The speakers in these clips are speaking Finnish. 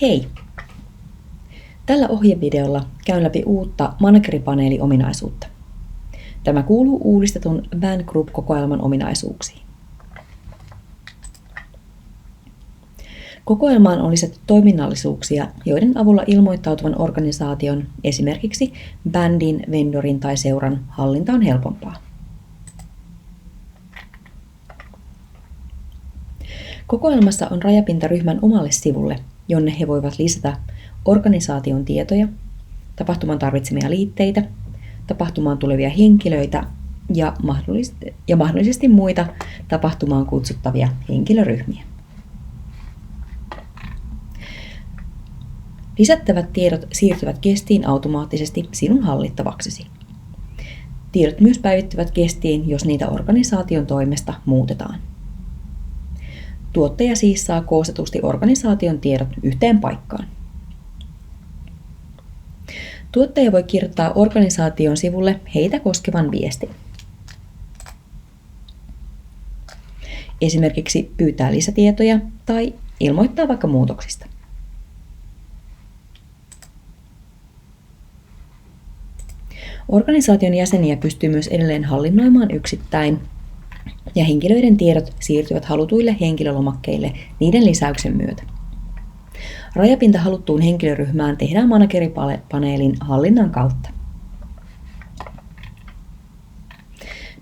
Hei! Tällä ohjevideolla käyn läpi uutta manageripaneeli-ominaisuutta. Tämä kuuluu uudistetun Band Group-kokoelman ominaisuuksiin. Kokoelmaan on lisätty toiminnallisuuksia, joiden avulla ilmoittautuvan organisaation, esimerkiksi bändin, vendorin tai seuran, hallinta on helpompaa. Kokoelmassa on rajapinta ryhmän omalle sivulle, jonne he voivat lisätä organisaation tietoja, tapahtuman tarvitsemia liitteitä, tapahtumaan tulevia henkilöitä ja mahdollisesti muita tapahtumaan kutsuttavia henkilöryhmiä. Lisättävät tiedot siirtyvät Guestiin automaattisesti sinun hallittavaksesi. Tiedot myös päivittyvät Guestiin, jos niitä organisaation toimesta muutetaan. Tuottaja siis saa koostetusti organisaation tiedot yhteen paikkaan. Tuottaja voi kirjoittaa organisaation sivulle heitä koskevan viestin. Esimerkiksi pyytää lisätietoja tai ilmoittaa vaikka muutoksista. Organisaation jäseniä pystyy myös edelleen hallinnoimaan yksittäin, ja henkilöiden tiedot siirtyvät halutuille henkilölomakkeille niiden lisäyksen myötä. Rajapinta haluttuun henkilöryhmään tehdään manageripaneelin hallinnan kautta.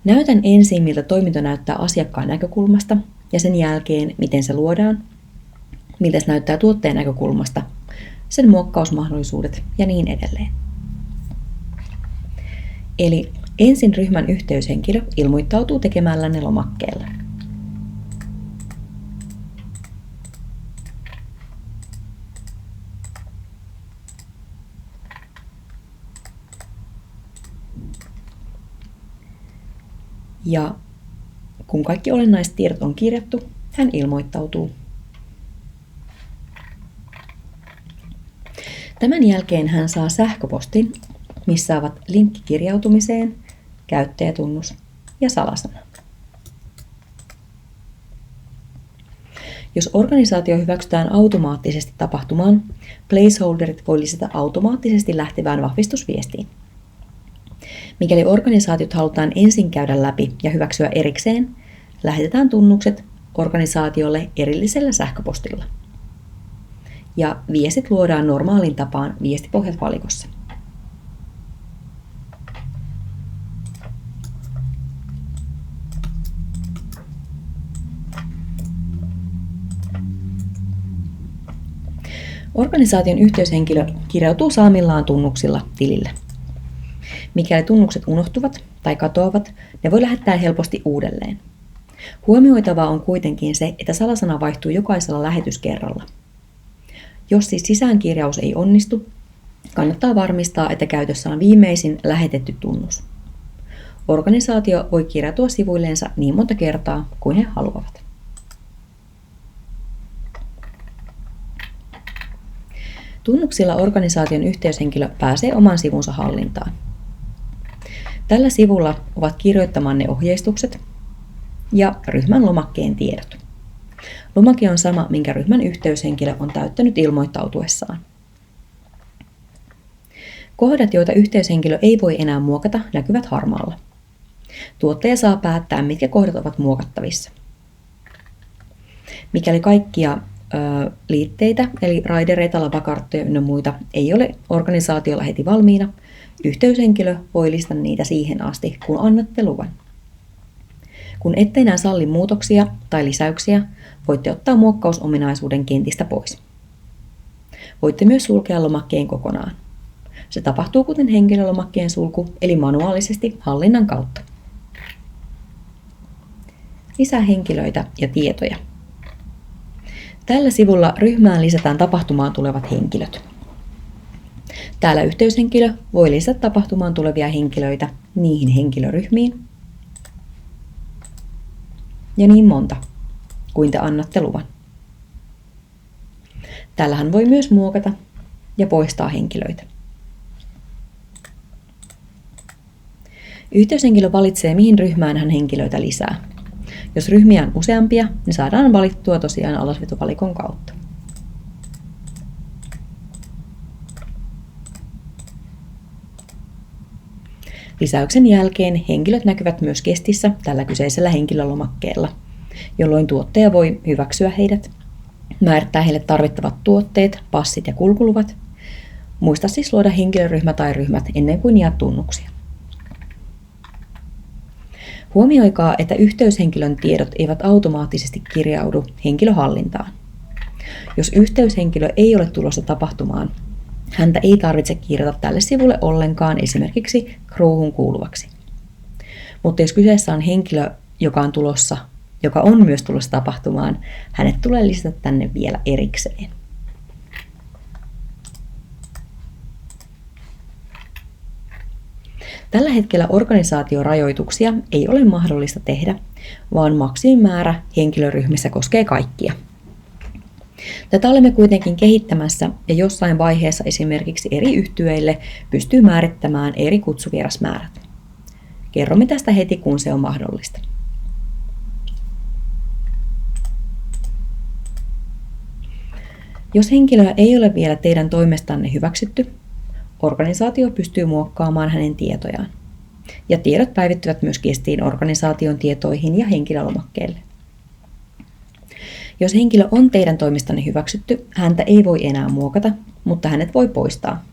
Näytän ensin, miltä toiminto näyttää asiakkaan näkökulmasta, ja sen jälkeen, miten se luodaan, miltä se näyttää tuottajan näkökulmasta, sen muokkausmahdollisuudet ja niin edelleen. Eli ensin ryhmän yhteyshenkilö ilmoittautuu tekemällänne lomakkeella. Ja kun kaikki olennaiset tiedot on kirjattu, hän ilmoittautuu. Tämän jälkeen hän saa sähköpostin, missä ovat linkki kirjautumiseen, käyttäjätunnus ja salasana. Jos organisaatio hyväksytään automaattisesti tapahtumaan, placeholderit voi lisätä automaattisesti lähtevään vahvistusviestiin. Mikäli organisaatiot halutaan ensin käydä läpi ja hyväksyä erikseen, lähetetään tunnukset organisaatiolle erillisellä sähköpostilla. Ja viestit luodaan normaalin tapaan viestipohjat-valikossa. Organisaation yhteyshenkilö kirjautuu saamillaan tunnuksilla tilille. Mikäli tunnukset unohtuvat tai katoavat, ne voi lähettää helposti uudelleen. Huomioitavaa on kuitenkin se, että salasana vaihtuu jokaisella lähetyskerralla. Jos siis sisäänkirjaus ei onnistu, kannattaa varmistaa, että käytössä on viimeisin lähetetty tunnus. Organisaatio voi kirjautua sivuilleensa niin monta kertaa kuin he haluavat. Tunnuksilla organisaation yhteyshenkilö pääsee oman sivunsa hallintaan. Tällä sivulla ovat kirjoittamanne ohjeistukset ja ryhmän lomakkeen tiedot. Lomake on sama, minkä ryhmän yhteyshenkilö on täyttänyt ilmoittautuessaan. Kohdat, joita yhteyshenkilö ei voi enää muokata, näkyvät harmaalla. Tuottaja saa päättää, mitkä kohdat ovat muokattavissa. Mikäli kaikkia liitteitä, eli raidereita, lavakarttoja ynnä muita, ei ole organisaatiolla heti valmiina, yhteyshenkilö voi lisätä niitä siihen asti, kun annatte luvan. Kun ette enää salli muutoksia tai lisäyksiä, voitte ottaa muokkausominaisuuden kentistä pois. Voitte myös sulkea lomakkeen kokonaan. Se tapahtuu kuten henkilölomakkeen sulku, eli manuaalisesti hallinnan kautta. Lisää henkilöitä ja tietoja. Tällä sivulla ryhmään lisätään tapahtumaan tulevat henkilöt. Täällä yhteyshenkilö voi lisätä tapahtumaan tulevia henkilöitä niihin henkilöryhmiin ja niin monta kuin te annatte luvan. Täällä hän voi myös muokata ja poistaa henkilöitä. Yhteyshenkilö valitsee, mihin ryhmään hän henkilöitä lisää. Jos ryhmiä on useampia, niin saadaan valittua tosiaan alasvetovalikon kautta. Lisäyksen jälkeen henkilöt näkyvät myös kestissä tällä kyseisellä henkilölomakkeella, jolloin tuottaja voi hyväksyä heidät, määrittää heille tarvittavat tuotteet, passit ja kulkuluvat. Muista siis luoda henkilöryhmä tai ryhmät ennen kuin jaat tunnuksia. Huomioikaa, että yhteyshenkilön tiedot eivät automaattisesti kirjaudu henkilöhallintaan. Jos yhteyshenkilö ei ole tulossa tapahtumaan, häntä ei tarvitse kirjata tälle sivulle ollenkaan esimerkiksi crewhun kuuluvaksi. Mutta jos kyseessä on henkilö, joka on myös tulossa tapahtumaan, hänet tulee lisätä tänne vielä erikseen. Tällä hetkellä organisaatiorajoituksia ei ole mahdollista tehdä, vaan maksimimäärä henkilöryhmissä koskee kaikkia. Tätä olemme kuitenkin kehittämässä ja jossain vaiheessa esimerkiksi eri yhtyeille pystyy määrittämään eri kutsuvierasmäärät. Kerromme tästä heti, kun se on mahdollista. Jos henkilöä ei ole vielä teidän toimestanne hyväksytty, organisaatio pystyy muokkaamaan hänen tietojaan. Ja tiedot päivittyvät myös kestiin organisaation tietoihin ja henkilölomakkeelle. Jos henkilö on teidän toimistanne hyväksytty, häntä ei voi enää muokata, mutta hänet voi poistaa.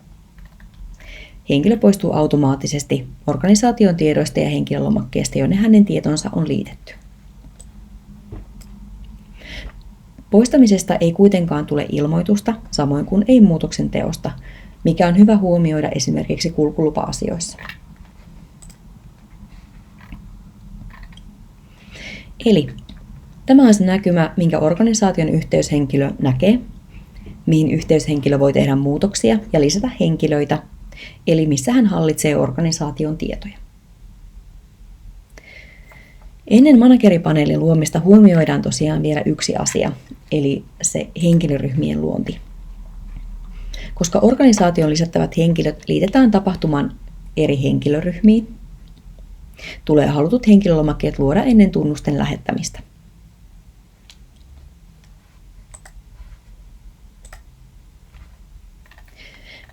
Henkilö poistuu automaattisesti organisaation tiedoista ja henkilölomakkeesta, jonne hänen tietonsa on liitetty. Poistamisesta ei kuitenkaan tule ilmoitusta, samoin kuin ei muutoksen teosta, mikä on hyvä huomioida esimerkiksi kulkulupa-asioissa. Eli tämä on se näkymä, minkä organisaation yhteyshenkilö näkee, mihin yhteyshenkilö voi tehdä muutoksia ja lisätä henkilöitä, eli missä hän hallitsee organisaation tietoja. Ennen manageripaneelin luomista huomioidaan tosiaan vielä yksi asia, eli se henkilöryhmien luonti. Koska organisaation lisättävät henkilöt liitetään tapahtuman eri henkilöryhmiin, tulee halutut henkilölomakkeet luoda ennen tunnusten lähettämistä.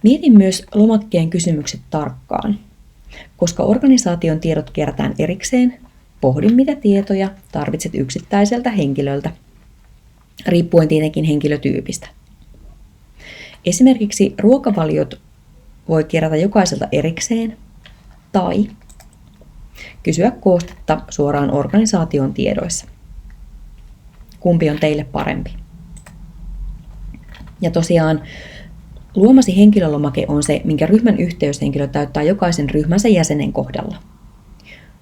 Mietin myös lomakkeen kysymykset tarkkaan. Koska organisaation tiedot kerätään erikseen, pohdin mitä tietoja tarvitset yksittäiseltä henkilöltä, riippuen tietenkin henkilötyypistä. Esimerkiksi ruokavaliot voi kerätä jokaiselta erikseen tai kysyä koostetta suoraan organisaation tiedoissa. Kumpi on teille parempi? Ja tosiaan luomasi henkilölomake on se, minkä ryhmän yhteyshenkilö täyttää jokaisen ryhmänsä jäsenen kohdalla.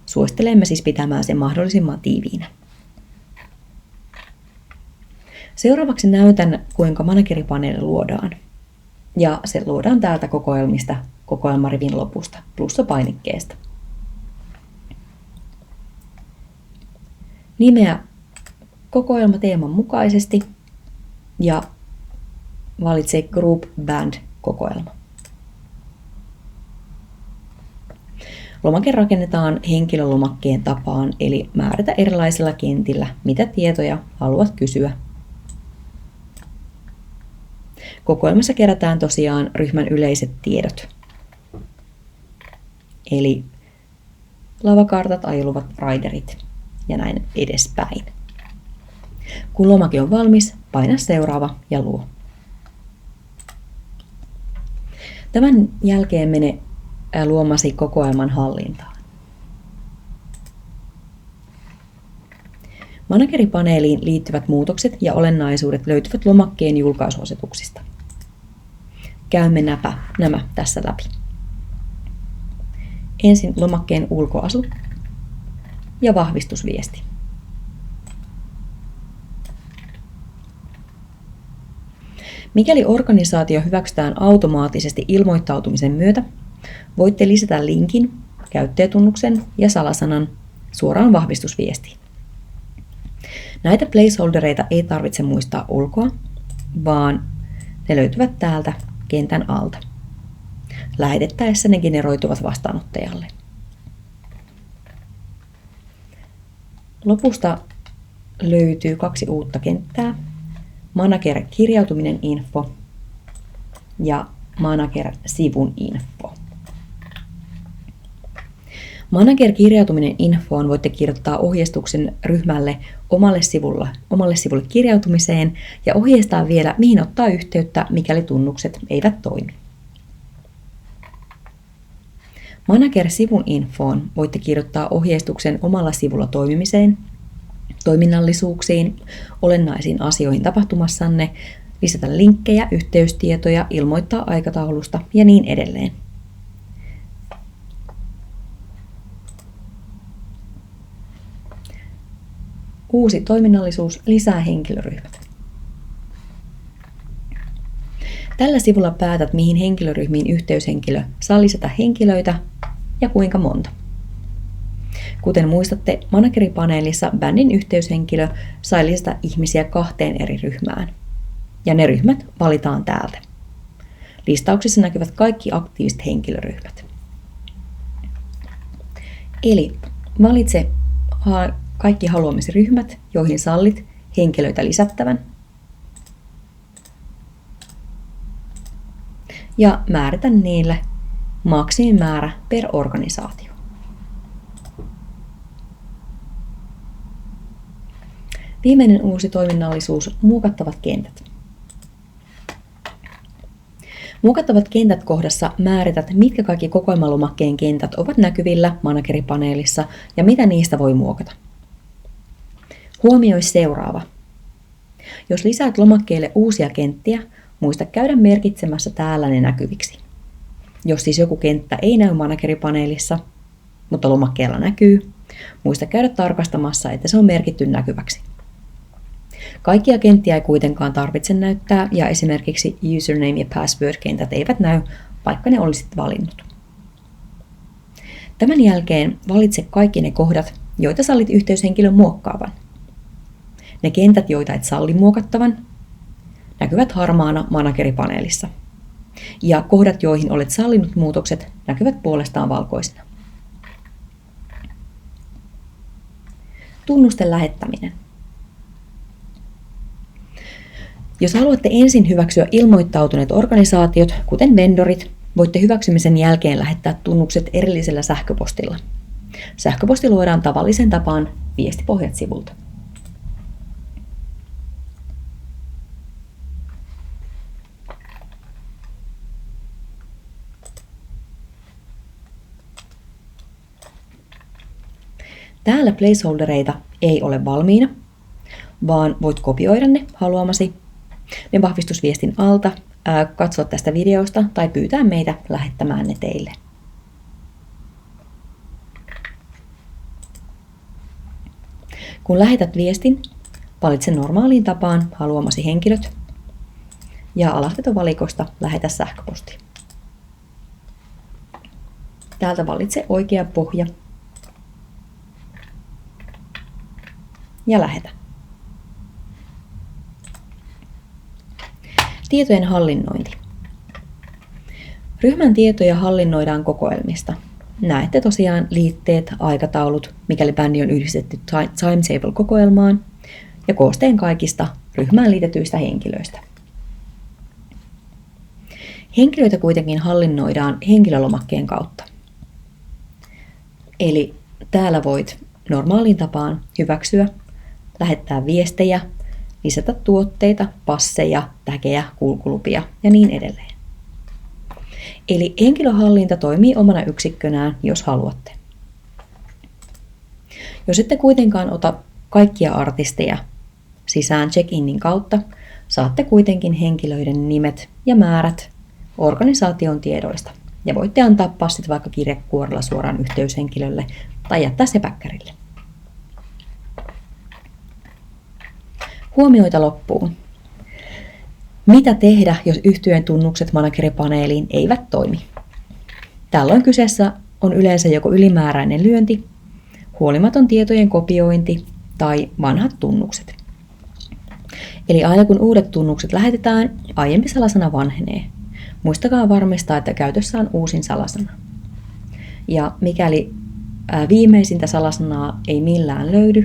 Suosittelemme siis pitämään sen mahdollisimman tiiviinä. Seuraavaksi näytän, kuinka manageripaneeli luodaan. Ja se luodaan täältä kokoelmista kokoelmarivin lopusta plussapainikkeesta. Nimeä kokoelma teeman mukaisesti ja valitse Group Band kokoelma. Lomake rakennetaan henkilölomakkeen tapaan, eli määrätä erilaisilla kentillä, mitä tietoja haluat kysyä. Kokoelmassa kerätään tosiaan ryhmän yleiset tiedot, eli lavakartat, ajoluvat, riderit ja näin edespäin. Kun lomake on valmis, paina seuraava ja luo. Tämän jälkeen mene luomasi kokoelman hallintaan. Manageripaneeliin liittyvät muutokset ja olennaisuudet löytyvät lomakkeen julkaisuasetuksista. Käymme nämä tässä läpi. Ensin lomakkeen ulkoasu ja vahvistusviesti. Mikäli organisaatio hyväksytään automaattisesti ilmoittautumisen myötä, voitte lisätä linkin, käyttäjätunnuksen ja salasanan suoraan vahvistusviestiin. Näitä placeholdereita ei tarvitse muistaa ulkoa, vaan ne löytyvät täältä kentän alta. Lähetettäessä ne generoituvat vastaanottajalle. Lopusta löytyy 2 uutta kenttää. Manager-kirjautuminen info ja Manager-sivun info. Manager-kirjautuminen infoon voitte kirjoittaa ohjeistuksen ryhmälle omalle sivulle kirjautumiseen ja ohjeistaa vielä, mihin ottaa yhteyttä, mikäli tunnukset eivät toimi. Manager-sivun infoon voitte kirjoittaa ohjeistuksen omalla sivulla toimimiseen, toiminnallisuuksiin, olennaisiin asioihin tapahtumassanne, lisätä linkkejä, yhteystietoja, ilmoittaa aikataulusta ja niin edelleen. Uusi toiminnallisuus lisää henkilöryhmät. Tällä sivulla päätät, mihin henkilöryhmiin yhteyshenkilö saa lisätä henkilöitä ja kuinka monta. Kuten muistatte, manageripaneelissa bändin yhteyshenkilö sai lisätä ihmisiä 2 eri ryhmään. Ja ne ryhmät valitaan täältä. Listauksessa näkyvät kaikki aktiiviset henkilöryhmät. Eli valitse kaikki haluamasi ryhmät, joihin sallit henkilöitä lisättävän. Ja määritä niille maksimimäärä per organisaatio. Viimeinen uusi toiminnallisuus, muokattavat kentät. Muokattavat kentät kohdassa määrität, mitkä kaikki kokoelmalomakkeen kentät ovat näkyvillä manageripaneelissa ja mitä niistä voi muokata. Huomioi seuraava. Jos lisäät lomakkeelle uusia kenttiä, muista käydä merkitsemässä täällä ne näkyviksi. Jos siis joku kenttä ei näy manageripaneelissa, mutta lomakkeella näkyy, muista käydä tarkastamassa, että se on merkitty näkyväksi. Kaikkia kenttiä ei kuitenkaan tarvitse näyttää ja esimerkiksi username ja password-kentät eivät näy, vaikka ne olisit valinnut. Tämän jälkeen valitse kaikki ne kohdat, joita sallit yhteyshenkilön muokkaavan. Ne kentät, joita et salli muokattavan, näkyvät harmaana manageripaneelissa. Ja kohdat, joihin olet sallinut muutokset, näkyvät puolestaan valkoisina. Tunnusten lähettäminen. Jos haluatte ensin hyväksyä ilmoittautuneet organisaatiot, kuten vendorit, voitte hyväksymisen jälkeen lähettää tunnukset erillisellä sähköpostilla. Sähköposti luodaan tavallisen tapaan viestipohjat sivulta. Täällä placeholdereita ei ole valmiina, vaan voit kopioida ne haluamasi ne vahvistusviestin alta, katsoa tästä videosta tai pyytää meitä lähettämään ne teille. Kun lähetät viestin, valitse normaaliin tapaan haluamasi henkilöt ja alahtetovalikosta lähetä sähköposti. Täältä valitse oikea pohja ja lähetä. Tietojen hallinnointi. Ryhmän tietoja hallinnoidaan kokoelmista. Näette tosiaan liitteet, aikataulut, mikäli bändi on yhdistetty timetable-kokoelmaan ja koosteen kaikista ryhmään liitetyistä henkilöistä. Henkilöitä kuitenkin hallinnoidaan henkilölomakkeen kautta. Eli täällä voit normaaliin tapaan hyväksyä, lähettää viestejä, lisätä tuotteita, passeja, tägejä, kulkulupia ja niin edelleen. Eli henkilöhallinta toimii omana yksikkönään, jos haluatte. Jos ette kuitenkaan ota kaikkia artisteja sisään check-inin kautta, saatte kuitenkin henkilöiden nimet ja määrät organisaation tiedoista ja voitte antaa passit vaikka kirjekuorella suoraan yhteyshenkilölle tai jättää se päkkärille. Huomioita loppuun. Mitä tehdä, jos yhtyeen tunnukset manageripaneeliin eivät toimi? Tällöin kyseessä on yleensä joko ylimääräinen lyönti, huolimaton tietojen kopiointi tai vanhat tunnukset. Eli aina kun uudet tunnukset lähetetään, aiempi salasana vanhenee. Muistakaa varmistaa, että käytössä on uusin salasana. Ja mikäli viimeisintä salasanaa ei millään löydy,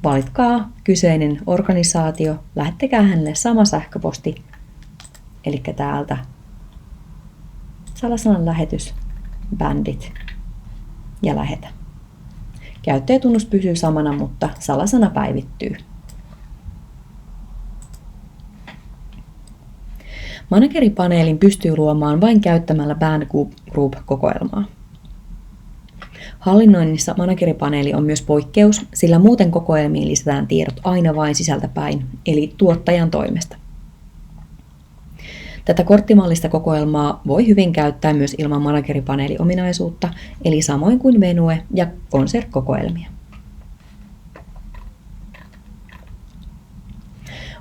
valitkaa kyseinen organisaatio, lähettäkää hänelle sama sähköposti, eli täältä salasanan lähetys, bändit ja lähetä. Käyttäjätunnus pysyy samana, mutta salasana päivittyy. Manageripaneelin pystyy luomaan vain käyttämällä Band Group-kokoelmaa. Hallinnoinnissa manageripaneeli on myös poikkeus, sillä muuten kokoelmiin lisätään tiedot aina vain sisältäpäin, eli tuottajan toimesta. Tätä korttimallista kokoelmaa voi hyvin käyttää myös ilman manageripaneeliominaisuutta, eli samoin kuin Venue- ja Concert-kokoelmia.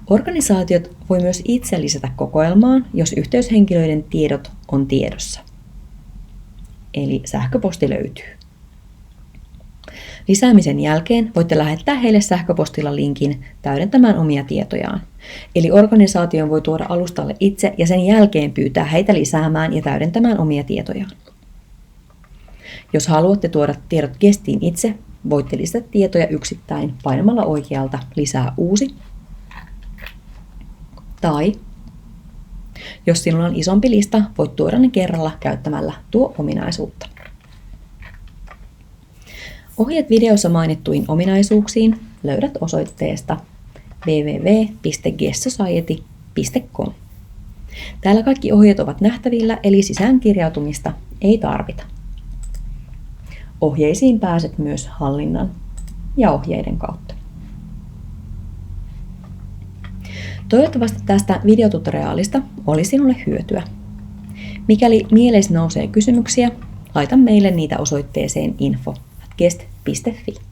Organisaatiot voi myös itse lisätä kokoelmaan, jos yhteyshenkilöiden tiedot on tiedossa. Eli sähköposti löytyy. Lisäämisen jälkeen voitte lähettää heille sähköpostilla linkin täydentämään omia tietojaan. Eli organisaatio voi tuoda alustalle itse ja sen jälkeen pyytää heitä lisäämään ja täydentämään omia tietojaan. Jos haluatte tuoda tiedot gestiin itse, voitte lisätä tietoja yksittäin painamalla oikealta lisää uusi. Tai jos sinulla on isompi lista, voit tuoda ne kerralla käyttämällä tuo ominaisuutta. Ohjeet videossa mainittuihin ominaisuuksiin löydät osoitteesta www.guestsociety.com. Täällä kaikki ohjeet ovat nähtävillä, eli sisäänkirjautumista ei tarvita. Ohjeisiin pääset myös hallinnan ja ohjeiden kautta. Toivottavasti tästä videotutoriaalista oli sinulle hyötyä. Mikäli mieleesi nousee kysymyksiä, laita meille niitä osoitteeseen info@guest.fi.